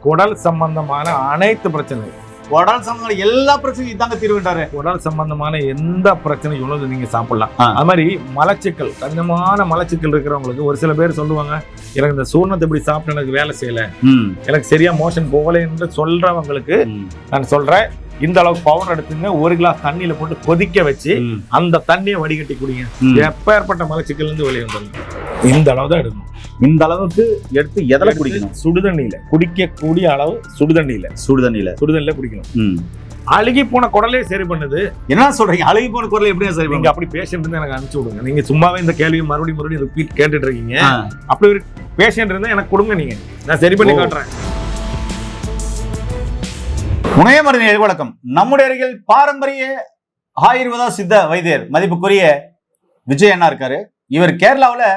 குடல் சம்பந்தமான அனைத்து பிரச்சனை, உடல் சம்பந்தமான எல்லா பிரச்சனையும் இதாங்க தீர்வுன்றாரு. உடல் சம்பந்தமான எந்த பிரச்சனையும் உள்ளது நீங்க சாப்பிடலாம். அது மாதிரி மலச்சிக்கல், கடினமான மலச்சிக்கல் இருக்கிறவங்களுக்கு ஒரு சில பேர் சொல்லுவாங்க, எனக்கு இந்த சூர்ணத்தை இப்படி சாப்பிட்டு எனக்கு வேலை செய்யல, எனக்கு சரியா மோஷன் போகல என்று சொல்றவங்களுக்கு நான் சொல்றேன், இந்த அளவுக்கு பவுடர் எடுத்துங்க, 1 கிளாஸ் தண்ணியில போட்டு கொதிக்க வச்சு அந்த தண்ணியை வடிகட்டி குடிங்க. எப்பேற்பட்ட மலச்சிக்கல் இருந்து வெளியே வந்துடும். இந்த அளவு தான் எடுக்கணும். இந்த அளவுக்கு எடுத்து எதில குடிக்கணும்? சுடுதண்ணியில, குடிக்கக்கூடிய அளவு சுடுதண்ணியில குடிக்கணும். அழுகி போன குடலே சரி பண்ணுது. என்ன சொல்றீங்க? அழுகி போன குடலை எப்படி சரி பண்ணுங்க? அப்படி பேஷண்ட் இருந்து எனக்கு அனுப்பிச்சு விடுங்க. நீங்க சும்மாவே இந்த கேள்வியை மறுபடியும் ரிப்பீட் கேட்டுட்டு இருக்கீங்க. அப்படி ஒரு பேஷண்ட் இருந்தா எனக்கு கொடுங்க, நீங்க நான் சரி பண்ணி காட்டுறேன். உணய மருந்து வணக்கம். நம்முடைய அருகில் பாரம்பரிய ஆயுர்வேதா சித்த வைத்தியர் மதிப்புக்குரிய விஜய் அண்ணா இருக்காரு. இவர் கேரளாவில்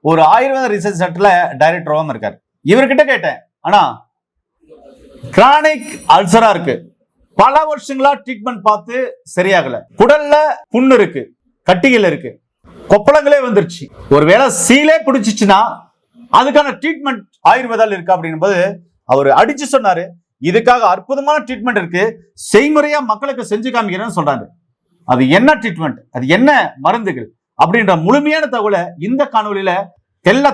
ஒரு ஆயுர்வேத ரிசர்ச் சென்டர்ல டைரக்டராகவும் இருக்காரு. இவர்கிட்ட கேட்டேன், ஆனா கிரானிக் அல்சரா இருக்கு, பல வருஷங்களா ட்ரீட்மெண்ட் பார்த்து சரியாகல, குடல்ல புண்ணு இருக்கு, கட்டிகள் இருக்கு, கொப்பளங்களே வந்துருச்சு, ஒருவேளை சீலே பிடிச்சிச்சுன்னா அதுக்கான ட்ரீட்மெண்ட் ஆயுர்வேதால இருக்கு அப்படின்னும் போது அவர் அடிச்சு சொன்னாரு, இதுக்காக அற்புதமான ட்ரீட்மெண்ட் இருக்கு, செய்முறையா மக்களுக்கு செஞ்சு காமிக்கிறேன்னு சொல்றாங்க. அது என்ன ட்ரீட்மெண்ட், அது என்ன மருந்துகள் அப்படின்ற முழுமையான தகவலை இந்த காணொலியில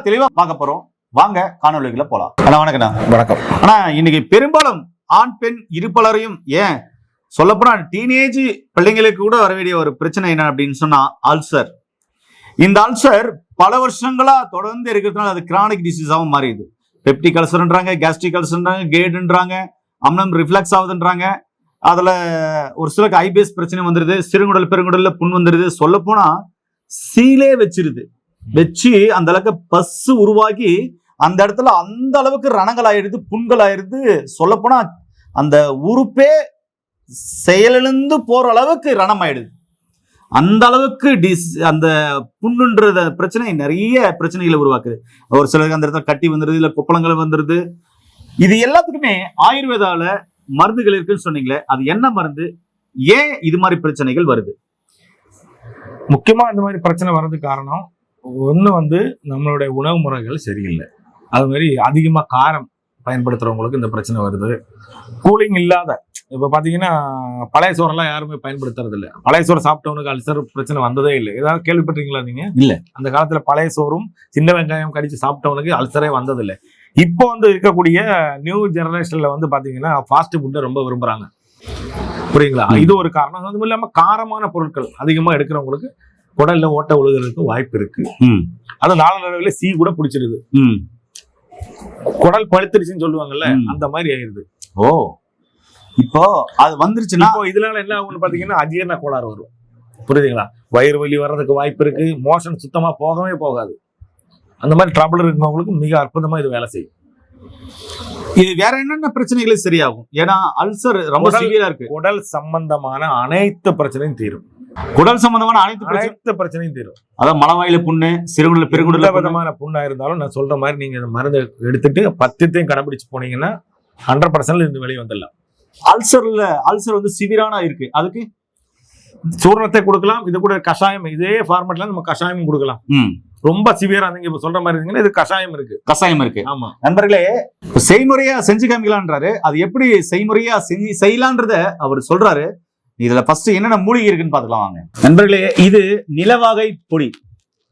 தெளிவா பார்க்க போறோம். வாங்க காணொலிகளை போலாம். அண்ணா வணக்கம்ண்ணா. வணக்கம். ஆனா இன்னைக்கு பெரும்பாலும் ஆண் பெண் இருப்பலரையும், ஏன் சொல்லப்போனா டீனேஜ் பிள்ளைங்களுக்கு கூட வர வேண்டிய ஒரு பிரச்சனை என்ன அப்படின்னு சொன்னா அல்சர். இந்த அல்சர் பல வருஷங்களா தொடர்ந்து இருக்கிறதுனால அது கிரானிக் டிசீஸாகவும் மாறிடுது. பெப்டிக் அல்சர்ன்றாங்க, கேஸ்ட்ரிக் அல்சர்ன்றாங்க, கேடுன்றாங்க, அம்னம் ரிஃப்ளெக்ஸ் ஆகுதுன்றாங்க. அதுல ஒரு சிலருக்கு ஐபிஎஸ் பிரச்சனை வந்துருது, சிறுகுடல் பெருங்குடல்ல புண் வந்துருது, சொல்ல போனா சீலே வச்சு அந்த அளவுக்கு பஸ் உருவாகி அந்த இடத்துல அந்த அளவுக்கு ரணங்கள் ஆயிடுது, புண்கள் ஆயிடுது. சொல்ல போனா அந்த உறுப்பே செயலிழந்து போற அளவுக்கு ரணம் ஆயிடுது. அந்த அளவுக்கு அந்த புண்ணுன்ற பிரச்சனை நிறைய பிரச்சனைகளை உருவாக்குது. ஒரு சிலருக்கு அந்த இடத்துல கட்டி வந்துருது, இல்ல கொப்பளங்கள் வந்துருது. இது எல்லாத்துக்குமே ஆயுர்வேதால மருந்துகள் இருக்குன்னு சொன்னீங்களே, அது என்ன மருந்து, ஏன் இது மாதிரி பிரச்சனைகள் வருது? முக்கியமா இந்த மாதிரி பிரச்சனை வர்றதுக்கு காரணம் ஒண்ணு நம்மளுடைய உணவு முறைகள் சரியில்லை. அது மாதிரி அதிகமா காரம் பயன்படுத்துறவங்களுக்கு இந்த பிரச்சனை வருது. கூலிங் இல்லாத, இப்ப பாத்தீங்கன்னா பழைய சோறெல்லாம் யாருமே பயன்படுத்துறது இல்லை. பழைய சோறு சாப்பிட்டவனுக்கு அல்சர் பிரச்சனை வந்ததே இல்லை. ஏதாவது கேள்விப்பட்டீங்களா நீங்க? இல்ல. அந்த காலத்துல பழைய சோறும் சின்ன வெங்காயம் கடிச்சு சாப்பிட்டவனுக்கு அல்சரே வந்ததில்லை. இப்போ இருக்கக்கூடிய நியூ ஜெனரேஷன்ல பாத்தீங்கன்னா ஃபாஸ்ட் ஃபுட்டை ரொம்ப விரும்புறாங்க. புரியுங்களா? இது ஒரு காரணம். அதுவும் இல்லாம காரமான பொருட்கள் அதிகமா எடுக்கிறவங்களுக்கு குடல்ல ஓட்ட விழுகிறதுக்கு வாய்ப்பு இருக்கு. அது நாளடைவில் சீ கூட பிடிச்சிருது, குடல் பழுத்துருச்சுன்னு சொல்லுவாங்கல்ல, அந்த மாதிரி ஆயிருது. ஓ, இப்போ அது வந்துருச்சுன்னா இதனால என்ன ஆகும்னு பாத்தீங்கன்னா அஜீரண கோளாறு வரும். புரியுதுங்களா? வயிறு வலி வர்றதுக்கு வாய்ப்பு இருக்கு, மோஷன் சுத்தமா போகவே போகாது. அந்த மாதிரி ட்ரபிள் இருக்கிறவங்களுக்கு மிக அற்புதமா இது வேலை செய்யும். இது வேற என்னென்ன பிரச்சனைகளும் சரியாகும்? ஏன்னா அல்சர் ரொம்ப சிவியரா இருக்கு. உடல் சம்பந்தமான அனைத்து பிரச்சனையும் தீரும். குடல் சம்பந்தமான அனைத்து பிரச்சனையும் தீரும். அதாவது மலவாயில புண்ணு, சிறுகுடல் பெருங்குடல் விதமான புண்ணா இருந்தாலும் நான் சொல்ற மாதிரி நீங்க இந்த மருந்து எடுத்துட்டு 10த்தையும் கடைபிடிச்சு போனீங்கன்னா 100% இருந்து வெளியே வந்துடலாம். அல்சர் சிவியரான இருக்கு, அதுக்கு சூர்ணத்தை கொடுக்கலாம். இது கூட கஷாயம், இதே ஃபார்மேட்ல நம்ம கஷாயம் கொடுக்கலாம். ரொம்ப சிவியரா நீங்க இப்ப சொல்ற மாதிரி இருந்தீங்கன்னா இது கஷாயம் இருக்கு. ஆமா நண்பர்களே, செய்முறையா செஞ்சு காமிக்கலான்றாரு. அது எப்படி செய்முறையா செய்யலான்றத அவர் சொல்றாரு. இதுல ஃபர்ஸ்ட் என்னென்ன மூலிகை இருக்குன்னு பாத்துக்கலாம் வாங்க. நண்பர்களே, இது நிலவகை பொடி,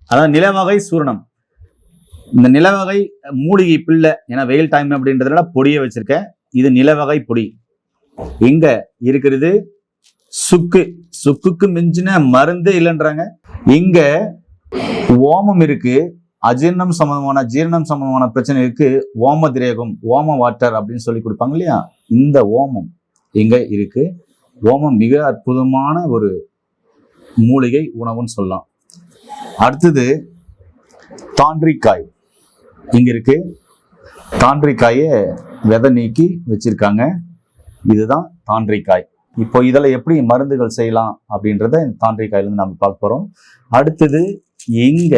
அதாவது நிலவகை சூரணம். இந்த நிலவகை மூலிகை பிள்ளை, ஏன்னா வெயில் டைம் அப்படின்றதுனால பொடியை வச்சிருக்கேன். இது நிலவகை பொடி. எங்க இருக்கிறது? சுக்குக்கு மிஞ்சின மருந்தே இல்லைன்றாங்க. இங்க ஓமம் இருக்கு, ஜீரணம் சம்பந்தமான பிரச்சனை இருக்கு. ஓம திரேகம், ஓம வாட்டர் அப்படின்னு சொல்லி கொடுப்பாங்க இல்லையா, இந்த ஓமம் இங்க இருக்கு. ஓமம் மிக அற்புதமான ஒரு மூலிகை உணவுன்னு சொல்லலாம். அடுத்தது தாண்டிக்காய் இங்க இருக்கு. தாண்டிக்காயை விதை நீக்கி வச்சிருக்காங்க. இதுதான் தாண்டிக்காய். இப்போ இதில் எப்படி மருந்துகள் செய்யலாம் அப்படின்றத இந்த தாண்டிக்காயிலிருந்து நம்ம பார்க்க போறோம். அடுத்தது இங்க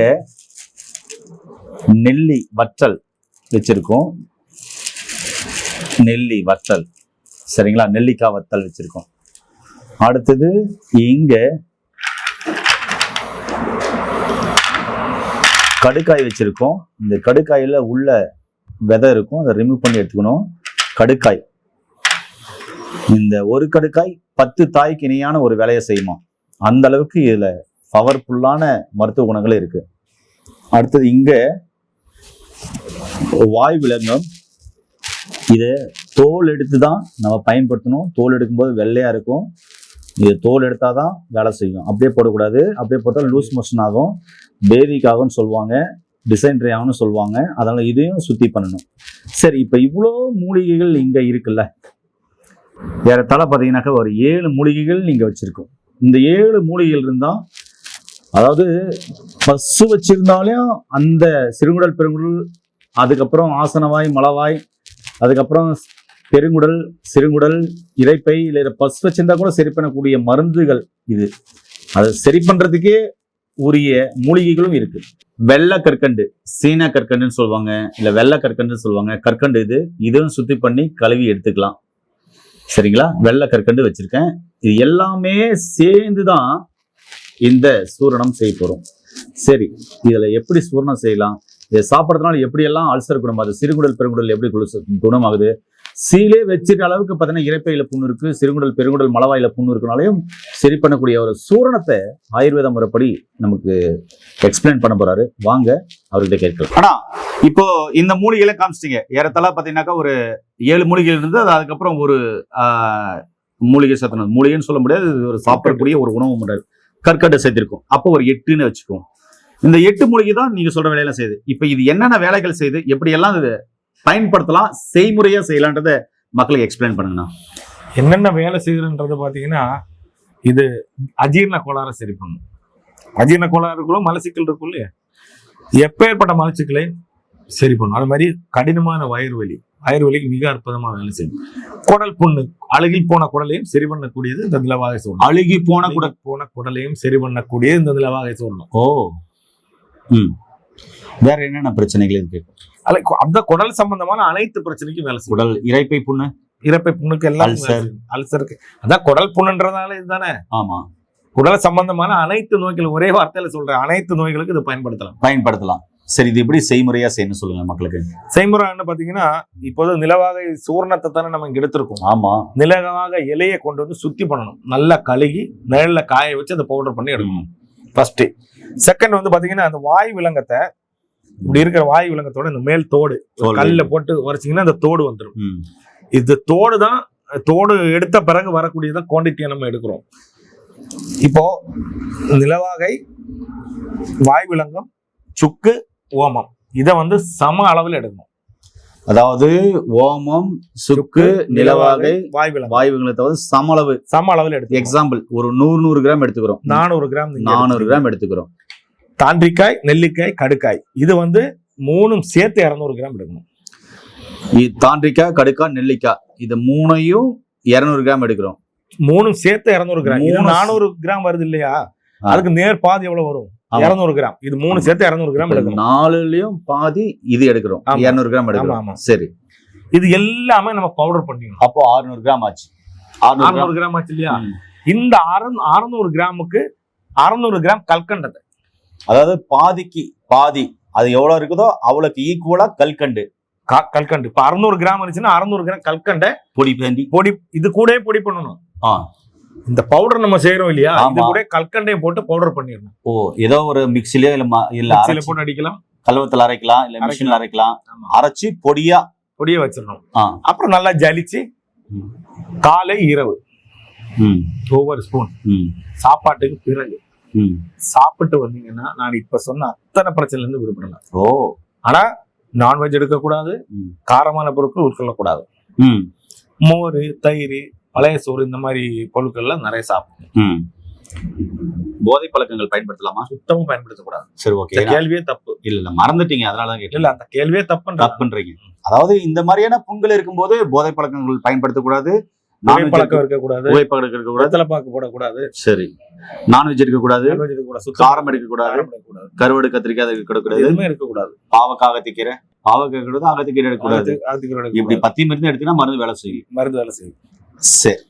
நெல்லி வற்றல் வச்சிருக்கோம். நெல்லி வற்றல், சரிங்களா? நெல்லிக்காய் வத்தல் வச்சிருக்கோம். அடுத்தது இங்க கடுக்காய் வச்சிருக்கோம். இந்த கடுக்காயில உள்ள விதை இருக்கும், அதை ரிமூவ் பண்ணி எடுத்துக்கணும். கடுக்காய். இந்த ஒரு கடுக்காய் 10 தாய்க்கு இணையான ஒரு வேலையை செய்யுமா. அந்த அளவுக்கு இதுல பவர்ஃபுல்லான மருத்துவ குணங்கள் இருக்கு. அடுத்தது இங்க வாய் விலங்கம். இதை தோல் எடுத்து தான் நம்ம பயன்படுத்தணும். தோல் எடுக்கும்போது வெள்ளையா இருக்கும். இது தோல் எடுத்தாதான் வேலை செய்யும். அப்படியே போடக்கூடாது. அப்படியே போட்டால் லூஸ் மோஷன் ஆகும், பேதிக் ஆகும்னு சொல்லுவாங்க, டிசென்ட்ரி ஆகும்னு சொல்லுவாங்க. அதனால இதையும் சுத்தி பண்ணணும். சரி, இப்ப இவ்வளோ மூலிகைகள் இங்க இருக்குல்ல, ஏறத்தாழ பார்த்தீங்கன்னாக்கா ஒரு 7 மூலிகைகள் நீங்க வச்சிருக்கோம். இந்த 7 மூலிகைகள் இருந்தா, அதாவது பசு வச்சிருந்தாலும் அந்த சிறுகுடல் பெருங்குடல், அதுக்கப்புறம் ஆசனவாய் மலவாய், அதுக்கப்புறம் பெருங்குடல் சிறுகுடல் இரைப்பை, இல்லை பசு வச்சிருந்தா கூட சரி பண்ணக்கூடிய மருந்துகள் இது. அதை சரி பண்றதுக்கே உரிய மூலிகைகளும் இருக்கு. வெள்ளை கற்கண்டு, சீன கற்கண்டுன்னு சொல்லுவாங்க, இல்ல வெள்ளை கற்கண்டுன்னு சொல்லுவாங்க. கற்கண்டு இதுவும் சுத்தி பண்ணி கழுவி எடுத்துக்கலாம். சரிங்களா? வெள்ளை கற்கண்டு வச்சிருக்கேன். இது எல்லாமே சேர்ந்துதான் இந்த சூரணம் செய்ய போறோம். சரி, இதுல எப்படி சூரணம் செய்யலாம், இதை சாப்பிட்றதுனால எப்படியெல்லாம் அல்சர் குணமாகுது, சிறுகுடல் பெருங்குடல் எப்படி குணமாகுது, சீலே வச்சிருக்க அளவுக்கு பார்த்தீங்கன்னா இரைப்பையில புண்ணு இருக்கு, சிறுகுடல் பெருங்குடல் மலவாயில புண்ணு இருக்குனாலையும் சரி பண்ணக்கூடிய ஒரு சூரணத்தை ஆயுர்வேத முறைப்படி நமக்கு எக்ஸ்பிளைன் பண்ண போறாரு. வாங்க அவர்கிட்ட கேட்கலாம். ஆனா இப்போ இந்த மூலிகைகளை காமிச்சிட்டீங்க. ஏறத்தாழ பாத்தீங்கன்னாக்கா ஒரு 7 மூலிகைகள் இருந்து அதுக்கப்புறம் ஒரு மூலிகை சேர்த்தணும். மூலிகைன்னு சொல்ல முடியாது, ஒரு சாப்பிடக்கூடிய ஒரு உணவு முறை கற்கண்டை சேர்த்திருக்கும். அப்போ ஒரு 8ன்னு வச்சுக்கோம். இந்த 8 மூலிகை தான் நீங்க சொல்ற வேலையெல்லாம் செய்யுது. இப்ப இது என்னென்ன வேலைகள் செய்யுது, எப்படி எல்லாம் இது பயன்படுத்தலாம், செய்முறையா செய்யலான்றத மக்களுக்கு எக்ஸ்பிளைன் பண்ணுங்கண்ணா. என்னென்ன வேலை செய்யுதுன்றது பாத்தீங்கன்னா, இது அஜீரண கோளாறை சரி பண்ணும். அஜீரண கோளாறு இருக்குள்ள மலச்சிக்கல் இருக்கும் இல்லையா, எப்பேற்பட்ட மலச்சிக்கலை சரி பண்ணும். அது மாதிரி கடினமான வயிறு வலிக்கு மிக அற்புதமா வேலை செய்யும். குடல் புண்ணு, அழுகி போன குடலையும் சரி பண்ணக்கூடியது இந்த நிலவாகை சூரணம். அழுகி போன குடலையும் சரி பண்ணக்கூடியது இந்த நிலவாகை சூரணம். ஓ, வேற என்னென்ன பிரச்சனைகள் இருக்கு? அந்த குடல் சம்பந்தமான அனைத்து பிரச்சனைக்கும் வேலை செய்யும். குடல், இரைப்பை புண்ணுக்கு எல்லாம், அல்சருக்கு அதான் குடல் புண்ணுன்றதால இதுதானே. ஆமா, குடல் சம்பந்தமான அனைத்து நோய்கள், ஒரே வார்த்தையில சொல்ற அனைத்து நோய்களுக்கு இது பயன்படுத்தலாம். சரி, இது எப்படி செய்முறையா செய்யணும் சொல்லுங்க மக்களுக்கு. செய்முறை என்ன பாத்தீங்கன்னா, இப்போது நிலவாகை சூரணத்தை தானே நம்ம இங்க எடுத்திருக்கோம். ஆமா, நிலவாக இலையை கொண்டு வந்து சுத்தி பண்ணணும். நல்லா கழுகி நிழல்ல காய வச்சு அதை பவுடர் பண்ணி எடுக்கணும் ஃபர்ஸ்ட். செகண்ட் வந்து பாத்தீங்கன்னா, அந்த வாய் விலங்கத்தை, இப்படி இருக்கிற வாய் விலங்கத்தோட இந்த மேல் தோடு கல்ல போட்டு உரைச்சிங்கன்னா அந்த தோடு வந்துடும். இது தோடு தான், தோடு எடுத்த பிறகு வரக்கூடியதான் குவான்டிட்டியை நம்ம எடுக்கிறோம். இப்போ நிலவாகை, வாய் விலங்கம், சுக்கு, ஓமம், இதை வந்து சம அளவில் எடுக்கணும். அதாவது ஓமம், சுக்கு, நிலவாகை, வாய் விலங்கத்தை வந்து சம அளவில் எடுத்து. எக்ஸாம்பிள், ஒரு 100 கிராம் எடுத்துக்கிறோம். 400 கிராம் எடுத்துக்கிறோம். தாண்டிக்காய், நெல்லிக்காய், கடுக்காய், இது வந்து 3 சேர்த்து 200 கிராம் எடுக்கணும். தாண்டிக்காய், கடுக்காய், நெல்லிக்காய், இது 3ஐயும் 200 கிராம் எடுக்கிறோம். 3 சேர்த்து 200 கிராம். இது 400 கிராம் வருது இல்லையா, அதுக்கு நேர் பாதி எவ்வளவு வரும்? 200 கிராம். இது 3 சேர்த்து 200 கிராம் எடுக்கணும். 4லயும் பாதி இது எடுக்கிறோம், 200 கிராம் எடுக்கிறோம். சரி, இது எல்லாமே நம்ம பவுடர் பண்ணிக்கணும். அப்போ 600 கிராம் ஆச்சு. 600 கிராம் ஆச்சு இல்லையா? இந்த 600 கிராமுக்கு 600 கிராம் கல்கண்டத்தை, அதாவது பாதிக்கு பாதி, அது எவ்வளவு இருக்குதோ அவ்வளவுக்கு ஈக்குவலா கல்கண்டு. இப்ப 600 கிராம் இருந்துச்சுன்னா 600 கிராம் கல்கண்டை பொடி இது கூட பொடி பண்ணணும். இந்த பவுடர் நம்ம செய்யறோம் இல்லையா, இது கூட கல்கண்டையை போட்டு பவுடர் பண்ணிடணும். ஓ, ஏதோ ஒரு மிக்ஸிலயோ இல்ல போட்டு அடிக்கலாம், கல்வத்துல அரைக்கலாம், இல்ல மிஷின்ல அரைக்கலாம். அரைச்சி பொடியா வச்சிடணும். அப்புறம் நல்லா ஜலிச்சு காலை இரவு ஒவ்வொரு ஸ்பூன் சாப்பாட்டுக்கு பிறகு சாப்பிட்டு வந்தீங்கன்னா, நான் இப்ப சொன்ன அத்தனை பிரச்சனைல இருந்து விடுபடலாம். ஓ, ஆனா நான்வெஜ் எடுக்கக்கூடாது, காரமான பொருட்கள் உட்கொள்ளக்கூடாது. மோர், தயிர், பழைய சோறு, இந்த மாதிரி பொருட்கள் எல்லாம் நிறைய சாப்பிடணும். போதை பழக்கங்கள் பயன்படுத்தலாமா? சுத்தமும் பயன்படுத்தக்கூடாது. சரி, ஓகே. கேள்வியே தப்பு. இல்ல மறந்துட்டீங்க, அதனாலதான் கேட்டேன். இல்ல, அந்த கேள்வியே தப்புன்றீங்க. அதாவது இந்த மாதிரியான புண்கள் இருக்கும்போது போதை பழக்கங்கள் பயன்படுத்தக்கூடாது, பழக்கம் இருக்கக்கூடாது, பாக்கு போடக்கூடாது. சரி, நான்வெஜ் இருக்கக்கூடாது, காரம் எடுக்கக்கூடாது, கருவாடு, கத்திரிக்காய் இருக்கக்கூடாது, எதுவுமே இருக்கக்கூடாது. பாவக்காய், அகத்திக்கீரை எடுக்கக்கூடாது. இப்படி 10 மருந்து எடுத்தீங்கன்னா மருந்து வேலை செய்யும். சரி,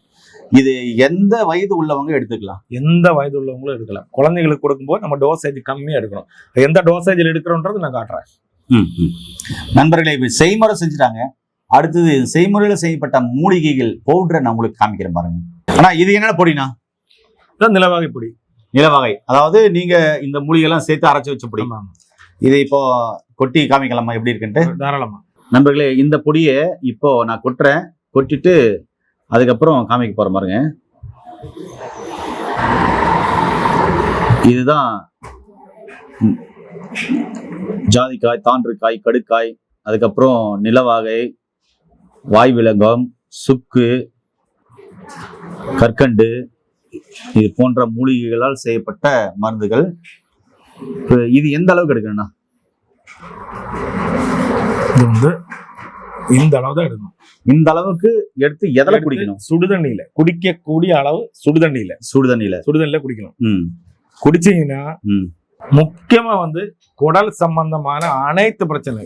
இது எந்த வயது உள்ளவங்க எடுத்துக்கலாம்? எந்த வயது உள்ளவங்களும் எடுக்கலாம். குழந்தைகளுக்கு கொடுக்கும்போது நம்ம டோசேஜ் கம்மியா எடுக்கணும். எந்த டோசேஜில் எடுக்கிறோன்றது நான் காட்டுறேன். நண்பர்களே, இப்ப செய்முறை செஞ்சுட்டாங்க. அடுத்தது செய்முறையில செய்யப்பட்ட மூலிகைகள் பவுடரை நான் உங்களுக்கு காமிக்கிறேன் பாருங்க. ஆனா இது என்னென்ன பொடினா? நிலவகை பொடி. நிலவகை, அதாவது நீங்க இந்த மூலிகை எல்லாம் சேர்த்து அரைச்சு வச்ச பொடி. இதை இப்போ கொட்டி காமிக்கலாமா எப்படி இருக்குன்ட்டு? தாராளமா. நண்பர்களே, இந்த பொடியை இப்போ நான் கொட்டுறேன். கொட்டிட்டு அதுக்கப்புறம் காமிக்க போறேன் பாருங்க. இதுதான் ஜாதிக்காய், தாண்டிக்காய், கடுக்காய், அதுக்கப்புறம் நிலவாகை, வாய்விலங்கம், சுக்கு, கற்கண்டு, இது போன்ற மூலிகைகளால் செய்யப்பட்ட மருந்துகள். இது எந்த அளவுக்கு எடுக்கணும்னா? இது வந்து இந்த அளவு தான் எடுக்கணும். இந்த அளவுக்கு எடுத்து எதில் குடிக்கணும்? சுடுதண்ணியில குடிக்கக்கூடிய அளவு. சுடுதண்ணியில குடிக்கணும். குடிச்சீங்கன்னா முக்கியமா வந்து குடல் சம்பந்தமான அனைத்து பிரச்சனை,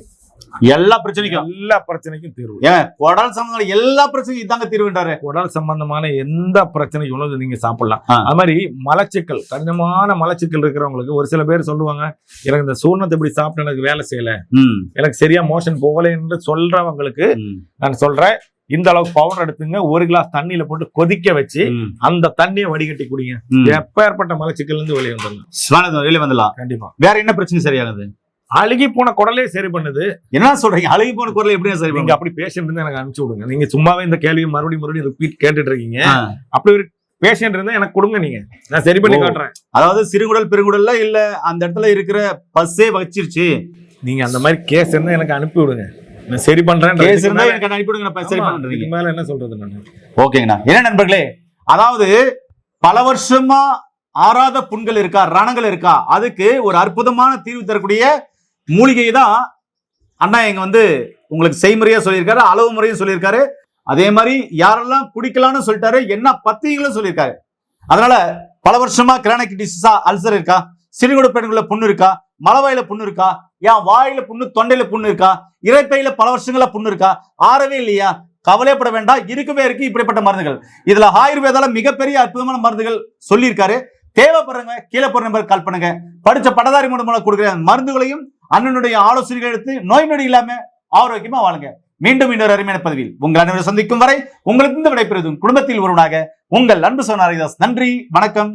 எல்லா பிரச்சனைக்கும் தீர்வு. ஏன் குடல் சம்பந்தமான எல்லா பிரச்சனைக்கும் இதாங்க தீர்வுன்றாரு. குடல் சம்பந்தமான எந்த பிரச்சனைக்கும் நீங்க சாப்பிடலாம். அது மாதிரி மலச்சிக்கல், கடினமான மலச்சிக்கல் இருக்கிறவங்களுக்கு ஒரு சில பேர் சொல்லுவாங்க, எனக்கு இந்த சூர்ணத்தை இப்படி சாப்பிட்டு எனக்கு வேலை செய்யல, எனக்கு சரியா மோஷன் போகல என்று சொல்றவங்களுக்கு நான் சொல்றேன், இந்த அளவுக்கு பவுடர் எடுத்துங்க, 1 கிளாஸ் தண்ணியில போட்டு கொதிக்க வச்சு அந்த தண்ணியை வடிகட்டி குடிங்க. எப்பேற்பட்ட மலச்சிக்கல் இருந்து வெளியே வந்துடலாம். கண்டிப்பா. வேற என்ன பிரச்சனை சரியாகுது? அழுகி போன குடலே சரி பண்ணுது. என்ன சொல்றீங்க? அழுகி போன குடலை எப்படி சரி? நீங்க அப்படி பேஷண்ட் இருந்தா எனக்கு அனுப்பிச்சு விடுங்க. நீங்க சும்மாவே இந்த கேள்வியை மறுபடியும் ரிப்பீட் கேட்டுட்டு இருக்கீங்க. அப்படி ஒரு பேஷண்ட் இருந்தா எனக்கு கொடுங்க, நீங்க நான் சரி பண்ணி காட்டுறேன். அதாவது சிறுகுடல் பெருங்குடல்ல இல்ல அந்த இடத்துல இருக்கிற பஸ்ஸே வச்சிருச்சு, நீங்க அந்த மாதிரி கேஸ் இருந்தா எனக்கு அனுப்பி விடுங்க, நான் சரி பண்றேன். கேஸ் இருந்தா எனக்கு அனுப்பி விடுங்க, நான் சரி பண்றேன். இதுக்கு மேல என்ன சொல்றது நான்? ஓகேங்கண்ணா. என்ன நண்பர்களே, அதாவது பல வருஷமா ஆறாத புண்கள் இருக்கா, ரணங்கள் இருக்கா, அதுக்கு ஒரு அற்புதமான தீர்வு தரக்கூடிய மூலிகை தான் அண்ணா இங்க வந்து உங்களுக்கு செய்முறையா சொல்லியிருக்காரு, அளவு முறையும் சொல்லியிருக்காரு. அதே மாதிரி யாரெல்லாம் குடிக்கலாம்னு சொல்லிட்டாரு, என்ன பத்திகளும் சொல்லியிருக்காரு. அதனால பல வருஷமா கிரானிக் டிசீஸா, அல்சர் இருக்கா, சிறுகுட பெண்குள்ள புண்ணு இருக்கா, மலவாயில புண்ணு இருக்கா, ஏன் வாயில புண்ணு, தொண்டையில புண்ணு இருக்கா, இறைப்பையில பல வருஷங்களா புண்ணு இருக்கா, ஆறவே இல்லையா, கவலைப்பட வேண்டாம், இருக்கவே இருக்கு இப்படிப்பட்ட மருந்துகள். இதுல ஆயுர்வேதால மிகப்பெரிய அற்புதமான மருந்துகள் சொல்லியிருக்காரு. தேவைப்படுறவங்க கீழே போற நம்பர் கால் பண்ணுங்க. படிச்ச பட்டதாரி மூலம் கொடுக்குற மருந்துகளையும் அண்ணனுடைய ஆலோசனைகள் எடுத்து நோய் நொடி இல்லாம ஆரோக்கியமா வாழுங்க. மீண்டும் இன்னொரு அருமையான பதிவில் உங்கள் அனைவரும் சந்திக்கும் வரை உங்களுக்கு இந்த விடைபெறுவதும் குடும்பத்தில் ஒருவனாக உங்கள் அன்பு சோனாரிதாஸ். நன்றி, வணக்கம்.